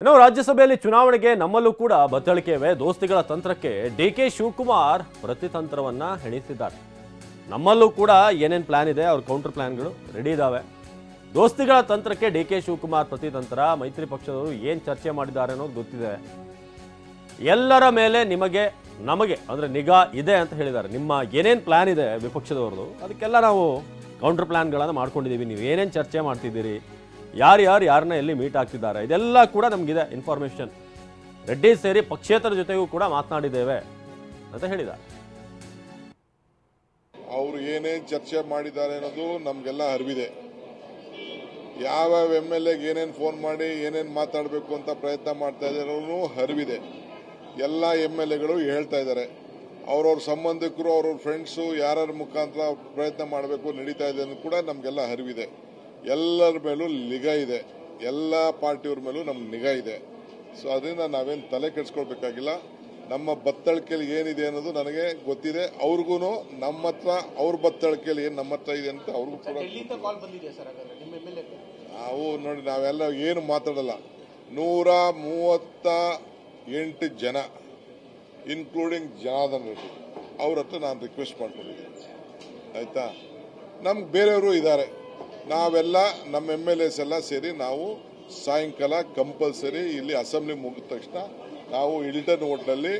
ಇನ್ನು ರಾಜ್ಯಸಭೆಯಲ್ಲಿ ಚುನಾವಣೆಗೆ ನಮ್ಮಲ್ಲೂ ಕೂಡ ಬತ್ತಳಿಕೆ ಇವೆ. ದೋಸ್ತಿಗಳ ತಂತ್ರಕ್ಕೆ ಡಿಕೆ ಶಿವಕುಮಾರ್ ಪ್ರತಿತಂತ್ರವನ್ನ ಹೆಣಿಸಿದ್ದಾರೆ. ನಮ್ಮಲ್ಲೂ ಕೂಡ ಏನೇನು ಪ್ಲಾನ್ ಇದೆ, ಅವ್ರ ಕೌಂಟರ್ ಪ್ಲಾನ್ಗಳು ರೆಡಿ ಇದಾವೆ. ದೋಸ್ತಿಗಳ ತಂತ್ರಕ್ಕೆ ಡಿಕೆ ಶಿವಕುಮಾರ್ ಪ್ರತಿತಂತ್ರ. ಮೈತ್ರಿ ಪಕ್ಷದವರು ಏನು ಚರ್ಚೆ ಮಾಡಿದ್ದಾರೆ ಅನ್ನೋದು ಗೊತ್ತಿದೆ. ಎಲ್ಲರ ಮೇಲೆ ನಮಗೆ ಅಂದರೆ ನಿಗಾ ಇದೆ ಅಂತ ಹೇಳಿದ್ದಾರೆ. ನಿಮ್ಮ ಏನೇನು ಪ್ಲಾನ್ ಇದೆ ವಿಪಕ್ಷದವ್ರದ್ದು, ಅದಕ್ಕೆಲ್ಲ ನಾವು ಕೌಂಟರ್ ಪ್ಲಾನ್ಗಳನ್ನು ಮಾಡ್ಕೊಂಡಿದ್ದೀವಿ. ನೀವು ಏನೇನು ಚರ್ಚೆ ಮಾಡ್ತಿದ್ದೀರಿ, ಯಾರನ್ನ ಎಲ್ಲಿ ಮೀಟ್ ಆಗ್ತಿದ್ದಾರೆ, ಇದೆಲ್ಲ ಕೂಡ ನಮಗಿದೆ ಇನ್ಫಾರ್ಮೇಷನ್. ರೆಡ್ಡಿ ಸೇರಿ ಪಕ್ಷೇತರ ಜೊತೆಗೂ ಕೂಡ ಮಾತನಾಡಿದ್ದೇವೆ ಅಂತ ಹೇಳಿದ್ದಾರೆ. ಅವರು ಏನೇನು ಚರ್ಚೆ ಮಾಡಿದ್ದಾರೆ ಅನ್ನೋದು ನಮಗೆಲ್ಲ ಅರಿವಿದೆ. ಯಾವ MLAಗೆ ಏನೇನು ಫೋನ್ ಮಾಡಿ ಏನೇನು ಮಾತಾಡಬೇಕು ಅಂತ ಪ್ರಯತ್ನ ಮಾಡ್ತಾ ಇದ್ದಾರೋ ಅರಿವಿದೆ. ಎಲ್ಲ MLAಗಳು ಹೇಳ್ತಾ ಇದ್ದಾರೆ. ಅವ್ರವ್ರ ಸಂಬಂಧಿಕರು, ಅವ್ರವ್ರ ಫ್ರೆಂಡ್ಸು ಯಾರ ಮುಖಾಂತರ ಪ್ರಯತ್ನ ಮಾಡಬೇಕು ನಡೀತಾ ಇದೆ ಅನ್ನೋದು ಕೂಡ ನಮಗೆಲ್ಲ ಅರಿವಿದೆ. ಎಲ್ಲರ ಮೇಲೂ ನಿಗಾ ಇದೆ. ಎಲ್ಲ ಪಾರ್ಟಿಯವ್ರ ಮೇಲೂ ನಮ್ಗೆ ನಿಗಾ ಇದೆ. ಸೊ ಅದರಿಂದ ನಾವೇನು ತಲೆ ಕೆಡಿಸ್ಕೊಳ್ಬೇಕಾಗಿಲ್ಲ. ನಮ್ಮ ಬತ್ತಳಿಕೆಯಲ್ಲಿ ಏನಿದೆ ಅನ್ನೋದು ನನಗೆ ಗೊತ್ತಿದೆ. ಅವ್ರಿಗೂ ನಮ್ಮ ಹತ್ರ ಅವ್ರ ಬತ್ತಳಿಕೆಯಲ್ಲಿ ಏನು ನಮ್ಮ ಹತ್ರ ಇದೆ ಅಂತ ಅವ್ರಿಗೂ ಕೂಡ ನಾವು ನೋಡಿ, ನಾವೆಲ್ಲ ಏನು ಮಾತಾಡಲ್ಲ. 138 ಜನ ಇನ್ಕ್ಲೂಡಿಂಗ್ ಜನಾರ್ದನ್ ರೆಡ್ಡಿ ಅವ್ರ ಹತ್ರ ನಾನು ರಿಕ್ವೆಸ್ಟ್ ಮಾಡ್ಕೊಂಡಿದ್ದೀನಿ. ಆಯ್ತಾ, ನಮ್ಗೆ ಬೇರೆಯವರು ಇದ್ದಾರೆ. ನಾವೆಲ್ಲ ನಮ್ಮ MLAs ಎಲ್ಲ ಸೇರಿ ನಾವು ಸಾಯಂಕಾಲ ಕಂಪಲ್ಸರಿ ಇಲ್ಲಿ ಅಸೆಂಬ್ಲಿ ಮುಗಿದ ತಕ್ಷಣ ನಾವು ಹಿಲ್ಟನ್ ಹೋಟ್ಲಲ್ಲಿ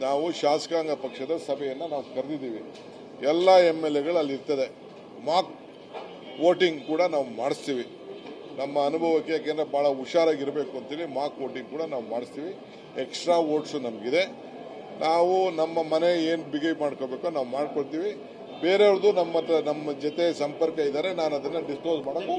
ನಾವು ಶಾಸಕಾಂಗ ಪಕ್ಷದ ಸಭೆಯನ್ನು ನಾವು ಕರೆದಿದ್ದೀವಿ. ಎಲ್ಲ MLAಗಳು ಅಲ್ಲಿ ಇರ್ತದೆ. ಮಾಕ್ ವೋಟಿಂಗ್ ಕೂಡ ನಾವು ಮಾಡಿಸ್ತೀವಿ. ನಮ್ಮ ಅನುಭವಕ್ಕೆ, ಯಾಕೆಂದರೆ ಭಾಳ ಹುಷಾರಾಗಿರಬೇಕು ಅಂತೇಳಿ ಮಾಕ್ ವೋಟಿಂಗ್ ಕೂಡ ನಾವು ಮಾಡಿಸ್ತೀವಿ. ಎಕ್ಸ್ಟ್ರಾ ವೋಟ್ಸು ನಮಗಿದೆ. ನಾವು ನಮ್ಮ ಮನೆ ಏನು ಬಿಗೇವ್ ಮಾಡ್ಕೋಬೇಕೋ ನಾವು ಮಾಡ್ಕೊಳ್ತೀವಿ. ಬೇರೆಯವ್ರದ್ದು ನಮ್ಮ ಜೊತೆ ಸಂಪರ್ಕ ಇದ್ದಾರೆ. ನಾನು ಅದನ್ನು ಡಿಸ್ಕ್ಲೋಸ್ ಮಾಡೋದು